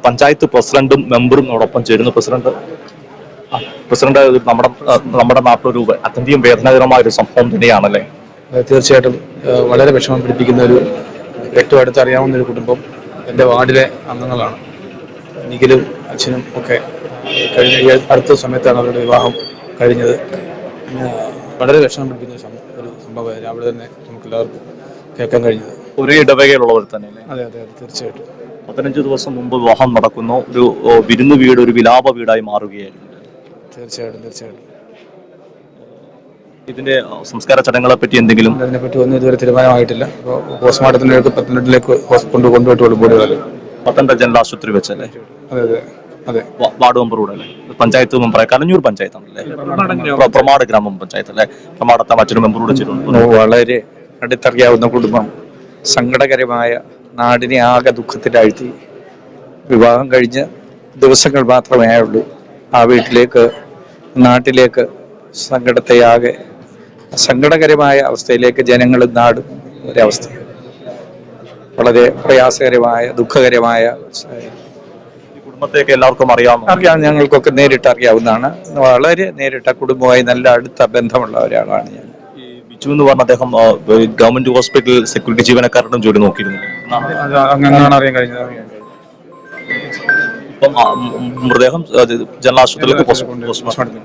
പഞ്ചായത്ത് പ്രസിഡന്റും മെമ്പറും നമ്മോടൊപ്പം ചേരുന്നു. പ്രസിഡന്റ് നമ്മുടെ നാട്ടിലൊരു അത്യന്തം വേദനാജനകമായ ഒരു സംഭവം തന്നെയാണല്ലേ? തീർച്ചയായിട്ടും വളരെ വിഷമം പിടിപ്പിക്കുന്ന ഒരു ഏറ്റവും അടുത്തറിയാവുന്ന ഒരു കുടുംബം എൻ്റെ വാർഡിലെ അംഗങ്ങളാണ്. നിഖിലും അച്ഛനും ഒക്കെ കഴിഞ്ഞ ഈ അടുത്ത സമയത്താണ് അവരുടെ വിവാഹം കഴിഞ്ഞത്. വളരെ വിഷമം പിടിപ്പിക്കുന്ന ഒരു സംഭവം രാവിലെ തന്നെ നമുക്ക് എല്ലാവർക്കും കേൾക്കാൻ കഴിഞ്ഞത്. ഒരേ ഇടവകയിലുള്ളവർ തന്നെ? അതെ അതെ അതെ, തീർച്ചയായിട്ടും. 15 ദിവസം മുമ്പ് വിവാഹം നടക്കുന്നു. ഒരു വിരുന്നു വീട്, ഒരു വിലാപ വീടായി മാറുകയായിരുന്നു. തീർച്ചയായിട്ടും. ഇതിന്റെ സംസ്കാര ചടങ്ങുകളെ പറ്റി എന്തെങ്കിലും? അതിനെപ്പറ്റി ഒന്നും ഇതുവരെ തീരുമാനമായിട്ടില്ല. ഇപ്പോൾ പോസ്റ്റ്മോർട്ടത്തിലേക്ക് പത്തനംതിട്ടയിലേക്ക് കൊണ്ടുപോയിട്ടുള്ളൂ ബോഡികൾ. പത്തനംതിട്ട ജനറൽ ആശുപത്രി വെച്ചല്ലേ? അതെ അതെ അതെ. വാർഡ് മെമ്പറൂടെ അല്ലേ? പഞ്ചായത്ത് മെമ്പറായി കലഞ്ഞൂർ പഞ്ചായത്താണല്ലേ? പ്രമാട് ഗ്രാമപഞ്ചായത്ത് അല്ലേ? പ്രമാടത്തെ മറ്റൊരു മെമ്പറൂടെ ചേരുന്നു. വളരെ അടുത്തറിയാവുന്ന കുടുംബം സങ്കടകരമായ നാടിനെ ആകെ ദുഃഖത്തിലാഴ്ത്തി. വിവാഹം കഴിഞ്ഞ് ദിവസങ്ങൾ മാത്രമേ ആയുള്ളൂ. ആ വീട്ടിലേക്ക്, നാട്ടിലേക്ക് സങ്കടകരമായ അവസ്ഥയിലേക്ക് ജനങ്ങളും നാടും ഒരവസ്ഥ. വളരെ പ്രയാസകരമായ, ദുഃഖകരമായ. ഈ കുടുംബത്തെയൊക്കെ എല്ലാവർക്കും അറിയാം. ഞങ്ങൾക്കൊക്കെ നേരിട്ട് അറിയാവുന്നതാണ്. വളരെ നേരിട്ട കുടുംബമായി നല്ല അടുത്ത ബന്ധമുള്ള ഒരാളാണ് ഞാൻ. ഈ ബിജു എന്ന് പറഞ്ഞ അദ്ദേഹം ഗവൺമെന്റ് ഹോസ്പിറ്റൽ സെക്യൂരിറ്റി ജീവനക്കാരുടെ ജോലി നോക്കിയിരുന്നു. അങ്ങനെയാണ് അറിയാൻ കഴിഞ്ഞത്. ഇപ്പം മൃതദേഹം ജനറൽ ആശുപത്രിയിലേക്ക് പോസ്റ്റ്മോർട്ടം